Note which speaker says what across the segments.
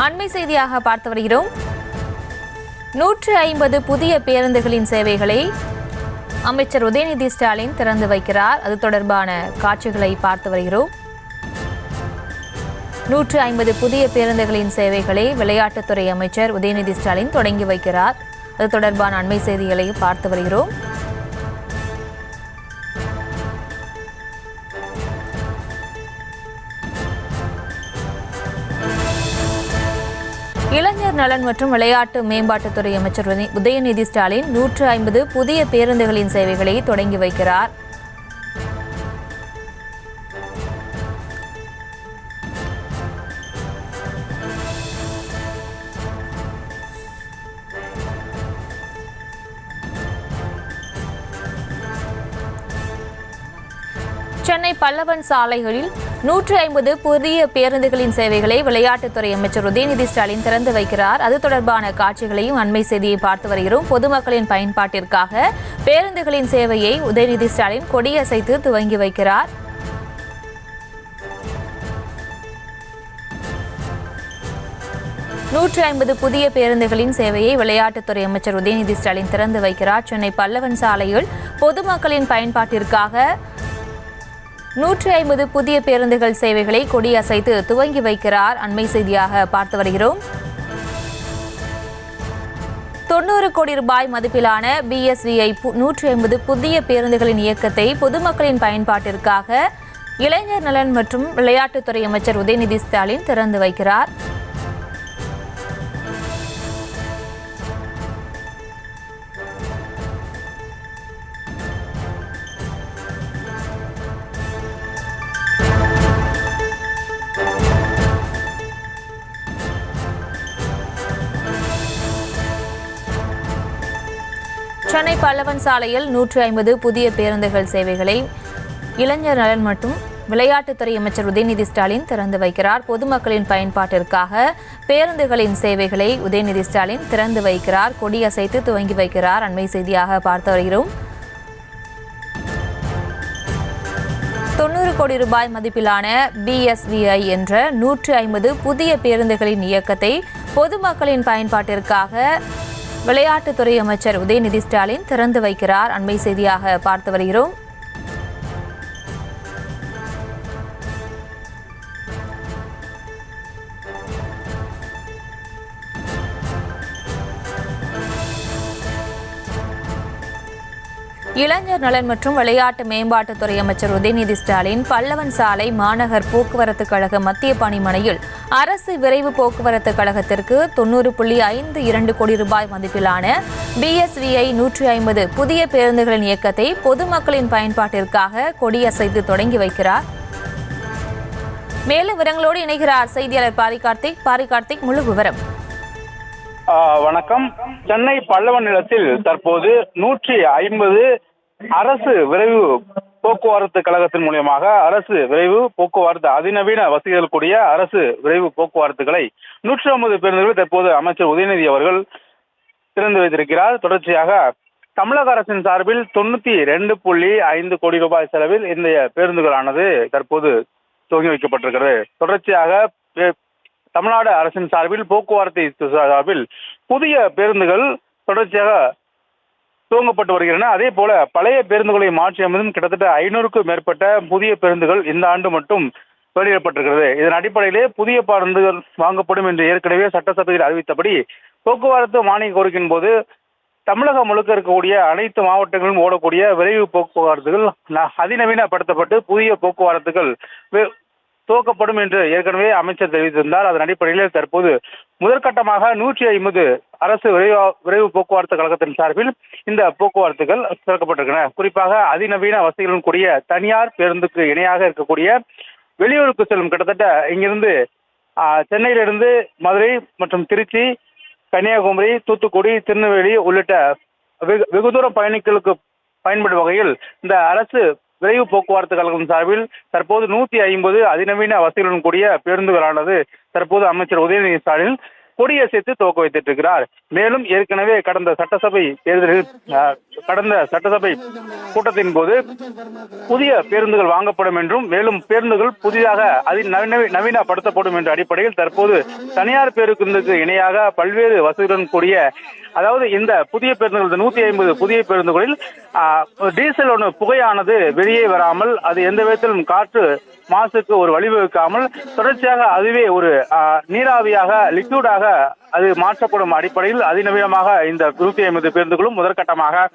Speaker 1: அண்மை செய்தியாக பார்த்து வருகிறோம். 150 புதிய பேருந்துகளின் சேவைகளை அமைச்சர் உதயநிதி ஸ்டாலின் திறந்து வைக்கிறார். அது தொடர்பான காட்சிகளை பார்த்து வருகிறோம். 150 புதிய பேருந்துகளின் சேவைகளை விளையாட்டுத்துறை அமைச்சர் உதயநிதி ஸ்டாலின் தொடங்கி வைக்கிறார். அது தொடர்பான அண்மை செய்திகளை பார்த்து வருகிறோம். இளைஞர் நலன் மற்றும் விளையாட்டு மேம்பாட்டுத்துறை அமைச்சர் உதயநிதி ஸ்டாலின் 150 புதிய பேருந்துகளின் சேவைகளை தொடங்கி வைக்கிறார். சென்னை பல்லவன் சாலைகளில் 150 புதிய பேருந்துகளின் சேவைகளை விளையாட்டுத்துறை அமைச்சர் உதயநிதி ஸ்டாலின் திறந்து வைக்கிறார். அது தொடர்பான காட்சிகளையும் அண்மை செய்தியை பார்த்து வருகிறோம். பொதுமக்களின் பயன்பாட்டிற்காக பேருந்துகளின் சேவையை உதயநிதி ஸ்டாலின் கொடியசைத்து துவங்கி வைக்கிறார். நூற்று 150 புதிய பேருந்துகளின் சேவையை விளையாட்டுத்துறை அமைச்சர் உதயநிதி ஸ்டாலின் திறந்து வைக்கிறார். சென்னை பல்லவன் சாலையில் பொதுமக்களின் பயன்பாட்டிற்காக 150 புதிய பேருந்துகள் சேவைகளை கொடியசைத்து துவங்கி வைக்கிறார். அண்மை செய்தியாக பார்த்து வருகிறோம். 90 கோடி ரூபாய் மதிப்பிலான BSVI 150 புதிய பேருந்துகளின் இயக்கத்தை பொதுமக்களின் பயன்பாட்டிற்காக இளைஞர் நலன் மற்றும் விளையாட்டுத்துறை அமைச்சர் உதயநிதி ஸ்டாலின் திறந்து வைக்கிறார். சென்னை பல்லவன் சாலையில் 150 புதிய பேருந்துகள் சேவைகளை இளைஞர் நலன் மற்றும் விளையாட்டுத்துறை அமைச்சர் உதயநிதி ஸ்டாலின் திறந்து வைக்கிறார். பொதுமக்களின் பயன்பாட்டிற்காக பேருந்துகளின் சேவைகளை உதயநிதி ஸ்டாலின் திறந்து வைக்கிறார். கொடியசைத்து துவங்கி வைக்கிறார். அண்மை செய்தியாக பார்த்து வருகிறோம். 90 கோடி ரூபாய் மதிப்பிலான BSVI என்ற 150 புதிய பேருந்துகளின் இயக்கத்தை பொதுமக்களின் பயன்பாட்டிற்காக விளையாட்டுத்துறை அமைச்சர் உதயநிதி ஸ்டாலின் திறந்து வைக்கிறார். அண்மை செய்தியாக பார்த்து வருகிறோம். இளைஞர் நலன் மற்றும் விளையாட்டு மேம்பாட்டுத்துறை அமைச்சர் உதயநிதி ஸ்டாலின் பல்லவன் சாலை மாநகர் போக்குவரத்து கழக மத்திய பணிமனையில் அரசு விரைவு போக்குவரத்து கழகத்திற்கு 90.52 கோடி ரூபாய் மதிப்பிலான BSVI 150 புதிய பேருந்துகளின் இயக்கத்தை பொதுமக்களின் பயன்பாட்டிற்காக கொடியசைத்து தொடங்கி வைக்கிறார். மேலும் விவரங்களோடு இணைகிறார் செய்தியாளர் பாரிகார்த்திக். முழு விவரம்.
Speaker 2: வணக்கம். சென்னை பல்லவன் நிலத்தில் தற்போது 150 அரசு விரைவு போக்குவரத்து கழகத்தின் மூலமாக அரசு விரைவு போக்குவரத்து அதிநவீன வசதிகள் கூடிய அரசு விரைவு போக்குவரத்துகளை 150 பேருந்துகளை தற்போது அமைச்சர் உதயநிதி அவர்கள் திறந்து வைத்திருக்கிறார். தொடர்ச்சியாக தமிழக அரசின் சார்பில் 92.5 கோடி ரூபாய் செலவில் இந்த பேருந்துகளானது தற்போது துவங்கி வைக்கப்பட்டிருக்கிறது. தொடர்ச்சியாக தமிழ்நாடு அரசின் சார்பில் போக்குவரத்து சார்பில் புதிய பேருந்துகள் தொடர்ச்சியாக துவங்கப்பட்டு வருகின்றன. அதே போல பழைய பேருந்துகளை மாற்றி அமைந்தும் கிட்டத்தட்ட 500க்கும் மேற்பட்ட புதிய பேருந்துகள் இந்த ஆண்டு மட்டும் வெளியிடப்பட்டிருக்கிறது. இதன் அடிப்படையிலே புதிய பேருந்துகள் வாங்கப்படும் என்று ஏற்கனவே சட்டசபையில் அறிவித்தபடி போக்குவரத்து மானிய கோரிக்கையின் போது தமிழகம் முழுக்க இருக்கக்கூடிய அனைத்து மாவட்டங்களிலும் ஓடக்கூடிய விரைவு போக்குவரத்துகள் அதிநவீனப்படுத்தப்பட்டு புதிய போக்குவரத்துகள் துவக்கப்படும் என்று ஏற்கனவே அமைச்சர் தெரிவித்திருந்தார். அதன் அடிப்படையில் தற்போது முதற்கட்டமாக 150 அரசு விரைவு போக்குவரத்து கழகத்தின் சார்பில் இந்த போக்குவரத்துகள் திறக்கப்பட்டிருக்கின்றன. குறிப்பாக அதிநவீன வசதிகளுடன் கூடிய தனியார் பேருந்துக்கு இணையாக இருக்கக்கூடிய வெளியூருக்கு செல்லும் கிட்டத்தட்ட இங்கிருந்து சென்னையிலிருந்து மதுரை மற்றும் திருச்சி, கன்னியாகுமரி, தூத்துக்குடி, திருநெல்வேலி உள்ளிட்ட வெகு தூர பயணிகளுக்கு பயன்படும் வகையில் இந்த அரசு விரைவு போக்குவரத்து கழகம் சார்பில் தற்போது 150 அதிநவீன வசதிகளுடன் கூடிய பேருந்துகளானது தற்போது அமைச்சர் உதயநிதி ஸ்டாலின் கொடியசைத்து துவக்க வைத்திருக்கிறார். மேலும் ஏற்கனவே கடந்த சட்டசபை கூட்டத்தின் போது புதிய பேருந்துகள் வாங்கப்படும் என்றும் மேலும் பேருந்துகள் புதிதாக நவீனப்படுத்தப்படும் என்ற அடிப்படையில் தற்போது தனியார் பேருந்துக்கு இணையாக பல்வேறு வசதியுடன் கூடிய, அதாவது இந்த புதிய பேருந்துகள் 150 புதிய பேருந்துகளில் டீசல் புகையானது வெளியே வராமல் அது எந்த விதத்திலும் காற்று மாசுக்கு ஒரு வழிவகுக்காமல் தொடர்ச்சியாக அதுவே ஒரு நீராவியாக லிக்விடாக அது மாற்றப்படும் அடிப்படையில் அதிநவீனமாக இந்த 150 பேருந்துகளும் முதற்கட்டமாக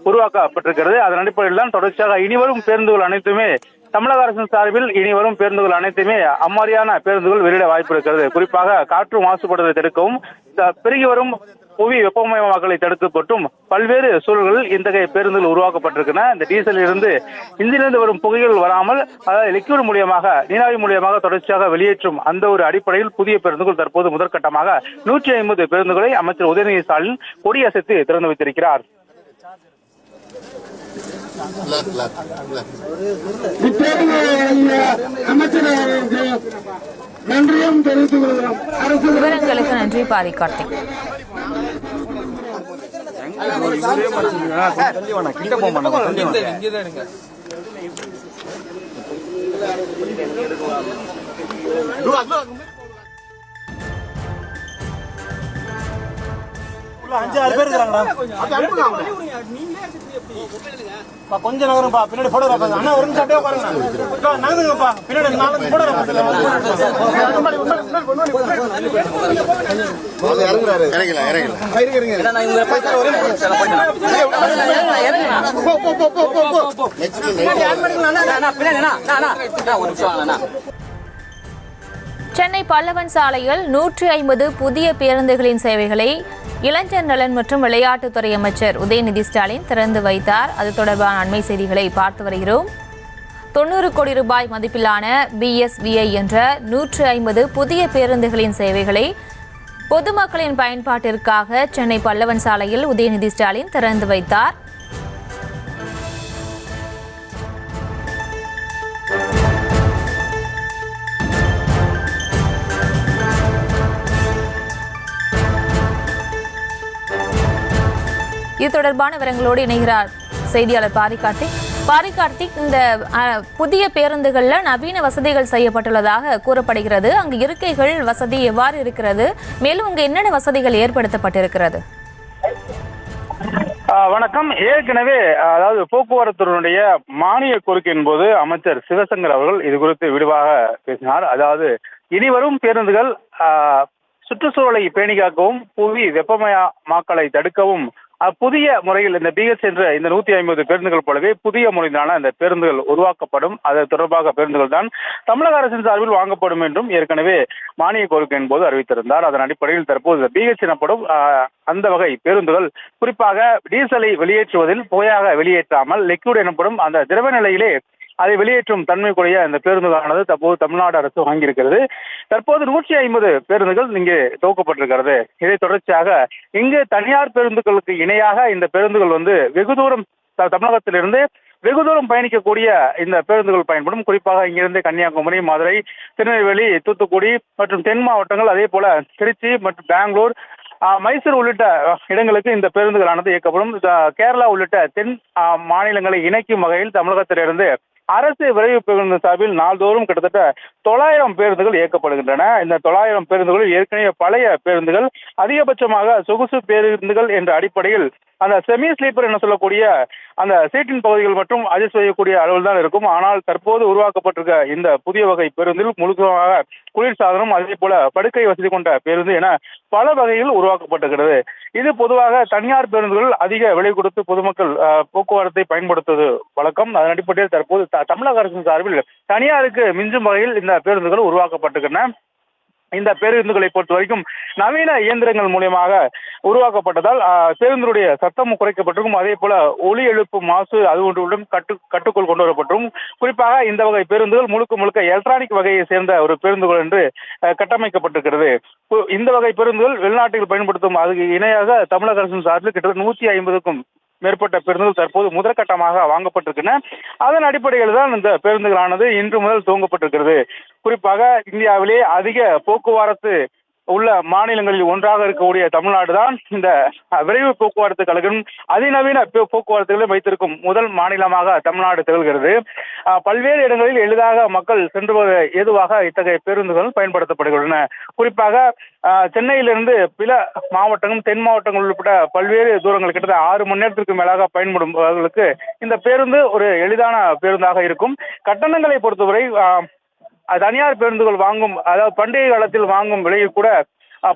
Speaker 2: உருவாக்கப்பட்டிருக்கிறது. அதன் அடிப்படையில் தான் தொடர்ச்சியாக இனிவரும் பேருந்துகள் அனைத்துமே தமிழக அரசின் சார்பில் இனிவரும் பேருந்துகள் அனைத்துமே அம்மாதிரியான பேருந்துகள் வெளியிட வாய்ப்பு இருக்கிறது. குறிப்பாக காற்று மாசுபடுவதை தடுக்கவும் பெருகி வரும் புவி வெப்பமயமாக்கலை தடுக்கப்பட்டும் பல்வேறு சூழல்களில் இத்தகைய பேருந்துகள் உருவாக்கப்பட்டிருக்கின்றன. இந்த டீசலில் இருந்து இன்ஜினிலிருந்து வரும் புகைகள் வராமல், அதாவது லிக்விட் மூலியமாக நீராவி மூலியமாக தொடர்ச்சியாக வெளியேற்றும் அந்த ஒரு அடிப்படையில் புதிய பேருந்துகள் தற்போது முதற்கட்டமாக 150 பேருந்துகளை அமைச்சர் உதயநிதி ஸ்டாலின் கொடியசைத்து திறந்து வைத்திருக்கிறார்.
Speaker 1: விவரங்களுக்கு நன்றி பாரி கார்த்திக்.
Speaker 3: அஞ்சு ஆறு பேர் இருக்காங்களா? கொஞ்ச நகரம்ப்பா, பின்னாடி போட்டோ அண்ணா ஒரு நிமிஷம் அப்படியே உட்காருங்க. நகருங்கப்பா, பின்னாடி 4 போட்டோ
Speaker 1: சென்னை பல்லவன் சாலையில் 150 புதிய பேருந்துகளின் சேவைகளை இளைஞர் நலன் மற்றும் விளையாட்டுத்துறை அமைச்சர் உதயநிதி ஸ்டாலின் திறந்து வைத்தார். அது தொடர்பான அண்மை செய்திகளை பார்த்து வருகிறோம். 90 கோடி ரூபாய் மதிப்பிலான BSVI என்ற 150 புதிய பேருந்துகளின் சேவைகளை பொதுமக்களின் பயன்பாட்டிற்காக சென்னை பல்லவன் சாலையில் உதயநிதி ஸ்டாலின் திறந்து வைத்தார். இது தொடர்பான விவரங்களோடு இணைகிறார் செய்தியாளர் பாரி கார்த்திக். இந்த புதிய பேருந்துகள்ல நவீன வசதிகள் செய்யப்பட்டுள்ளதாக கூறப்படுகிறது. அங்கு இருக்கைகள் வசதி எவ்வாறு இருக்கிறது? மேலும் அங்கு என்னென்ன வசதிகள் ஏற்படுத்தப்பட்டிருக்கிறது?
Speaker 2: வணக்கம். ஏற்கனவே அதாவது போக்குவரத்துடைய மானிய கோரிக்கையின் போது அமைச்சர் சிவசங்கர் அவர்கள் இது குறித்து விரிவாக பேசினார். அதாவது இனிவரும் பேருந்துகள் சுற்றுச்சூழலை பேணி காக்கவும் புவி வெப்பமயமாக்கலை தடுக்கவும் புதிய முறையில் இந்த BS என்ற இந்த 150 பேருந்துகள் போலவே புதிய முறையிலான இந்த பேருந்துகள் உருவாக்கப்படும். அது தொடர்பாக பேருந்துகள் தான் தமிழக அரசின் சார்பில் வாங்கப்படும் என்றும் ஏற்கனவே மானிய கோரிக்கையின் போது அறிவித்திருந்தார். அதன் அடிப்படையில் தற்போது BS எனப்படும் அந்த வகை பேருந்துகள் குறிப்பாக டீசலை வெளியேற்றுவதில் புகையாக வெளியேற்றாமல் லிக்விட் எனப்படும் அந்த திரவ நிலையிலே அதை வெளியேற்றும் தன்மைக்குரிய இந்த பேருந்துகளானது தற்போது தமிழ்நாடு அரசு வாங்கியிருக்கிறது. தற்போது 150 பேருந்துகள் இங்கே துவக்கப்பட்டிருக்கிறது. இதை தொடர்ச்சியாக இங்கு தனியார் பேருந்துகளுக்கு இணையாக இந்த பேருந்துகள் வெகு தூரம் தமிழகத்திலிருந்து வெகு தூரம் பயணிக்கக்கூடிய இந்த பேருந்துகள் பயன்படும். குறிப்பாக இங்கிருந்து கன்னியாகுமரி, மதுரை, திருநெல்வேலி, தூத்துக்குடி மற்றும் தென் மாவட்டங்கள், அதே போல திருச்சி மற்றும் பெங்களூர், மைசூர் உள்ளிட்ட இடங்களுக்கு இந்த பேருந்துகளானது இயக்கப்படும். கேரளா உள்ளிட்ட தென் மாநிலங்களை இணைக்கும் வகையில் தமிழகத்திலிருந்து அரசு விரைவு பேருந்து சார்பில் நாள்தோறும் கிட்டத்தட்ட 900 பேருந்துகள் இயக்கப்படுகின்றன. இந்த 900 பேருந்துகளில் ஏற்கனவே பழைய பேருந்துகள் அதிகபட்சமாக சொகுசு பேருந்துகள் என்ற அடிப்படையில் அந்த செமி ஸ்லீப்பர் என சொல்லக்கூடிய அந்த சீட்டின் பகுதிகள் மற்றும் அட்ஜஸ்ட் செய்யக்கூடிய அளவில் தான் இருக்கும். ஆனால் தற்போது உருவாக்கப்பட்டிருக்க இந்த புதிய வகை பேருந்தில் முழுக்கமாக குளிர்சாதனம், அதே போல படுக்கை வசதி கொண்ட பேருந்து என பல வகையில் உருவாக்கப்பட்டிருக்கிறது. இது பொதுவாக தனியார் பேருந்துகள் அதிக விலை கொடுத்து பொதுமக்கள் போக்குவரத்தை பயன்படுத்துவது வழக்கம். அதன் அடிப்படையில் தற்போது தமிழக அரசின் சார்பில் தனியாருக்கு மிஞ்சும் வகையில் இந்த பேருந்துகள் உருவாக்கப்பட்டிருக்கின்றன. இந்த பேருந்துகளை பொறுத்த வரைக்கும் நவீன இயந்திரங்கள் மூலியமாக உருவாக்கப்பட்டதால் பேருந்துடைய சத்தமும் குறைக்கப்பட்டிருக்கும். அதே போல ஒலி எழுப்பு மாசு அது ஒன்றுடன் கட்டுக்குள் கொண்டு வரப்பட்டிருக்கும். குறிப்பாக இந்த வகை பேருந்துகள் முழுக்க எலக்ட்ரானிக் வகையை சேர்ந்த ஒரு பேருந்துகள் என்று கட்டமைக்கப்பட்டிருக்கிறது. இந்த வகை பேருந்துகள் வெளிநாட்டில் பயன்படுத்தும் அதுக்கு இணையாக தமிழக அரசின் சார்பில் கிட்டத்தட்ட 150க்கும் மேற்பட்ட பேருந்துகள் தற்போது முதற்கட்டமாக வாங்கப்பட்டிருக்கின்றன. அதன் அடிப்படையில் தான் இந்த பேருந்துகளானது இன்று முதல் துவங்கப்பட்டிருக்கிறது. குறிப்பாக இந்தியாவிலே அதிக போக்குவரத்து உள்ள மாநிலங்களில் ஒன்றாக இருக்கக்கூடிய தமிழ்நாடு தான் இந்த விரைவு போக்குவரத்து கழகம் அதிநவீன போக்குவரத்துகளை வைத்திருக்கும் முதல் மாநிலமாக தமிழ்நாடு திகழ்கிறது. பல்வேறு இடங்களில் எளிதாக மக்கள் சென்று வர ஏதுவாக இத்தகைய பேருந்துகள் பயன்படுத்தப்படுகின்றன. குறிப்பாக சென்னையிலிருந்து பிற மாவட்டங்கள், தென் மாவட்டங்கள் உட்பட பல்வேறு தூரங்கள் கிட்டத்தட்ட 6 மணி நேரத்திற்கு மேலாக பயன்படுபவர்களுக்கு இந்த பேருந்து ஒரு எளிதான பேருந்தாக இருக்கும். கட்டணங்களை பொறுத்தவரை தனியார் பேருந்துகள் வாங்கும், அதாவது பண்டிகை காலத்தில் வாங்கும் விலையில் கூட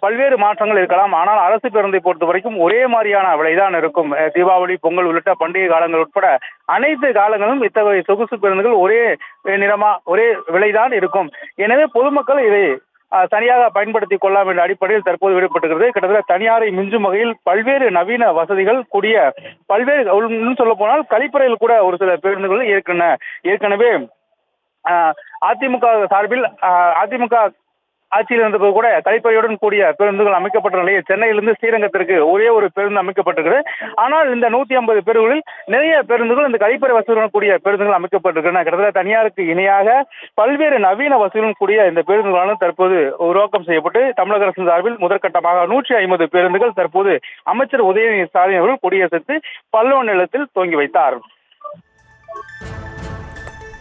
Speaker 2: பல்வேறு மாற்றங்கள் இருக்கலாம். ஆனால் அரசு பேருந்தை பொறுத்த வரைக்கும் ஒரே மாதிரியான விலைதான் இருக்கும். தீபாவளி, பொங்கல் உள்ளிட்ட பண்டிகை காலங்கள் உட்பட அனைத்து காலங்களும் இத்தகைய சொகுசு பேருந்துகள் ஒரே ஒரே விலைதான் இருக்கும். எனவே பொதுமக்கள் இதை தனியாக பயன்படுத்திக் கொள்ளலாம் என்ற அடிப்படையில் தற்போது விடப்பட்டிருக்கிறது. கிட்டத்தட்ட தனியாரை மிஞ்சும் வகையில் பல்வேறு நவீன வசதிகள் கூடிய பல்வேறு, இன்னும் சொல்ல போனால் கழிப்பறையில் கூட ஒரு சில பேருந்துகள் ஏற்கனவே அதிமுக சார்பில் அதிமுக ஆட்சியில் இருந்தபோது கூட கழிப்பறையுடன் கூடிய பேருந்துகள் அமைக்கப்பட்ட நிலையில் சென்னையிலிருந்து ஸ்ரீரங்கத்திற்கு ஒரே ஒரு பேருந்து அமைக்கப்பட்டிருக்கிறது. ஆனால் இந்த 150 பேருந்துகளில் நிறைய பேருந்துகள் இந்த கழிப்பறை வசதியுடன் கூடிய பேருந்துகள் அமைக்கப்பட்டிருக்கின்றன. கிட்டத்தட்ட தனியாருக்கு இணையாக பல்வேறு நவீன வசதியுடன் கூடிய இந்த பேருந்துகளாலும் தற்போது உருவாக்கம் செய்யப்பட்டு தமிழக அரசின் சார்பில் முதற்கட்டமாக 150 பேருந்துகள் தற்போது அமைச்சர் உதயநிதி ஸ்டாலின் அவர்கள் கொடியசைத்து பல்லவன் நிலையத்தில் துவங்கி வைத்தார்.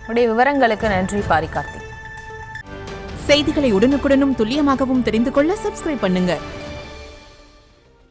Speaker 1: விவரங்களுக்கு நன்றி பாரி கார்த்திக்.
Speaker 4: செய்திகளை உடனுக்குடனும் துல்லியமாகவும் தெரிந்து கொள்ள சப்ஸ்கிரைப் பண்ணுங்க.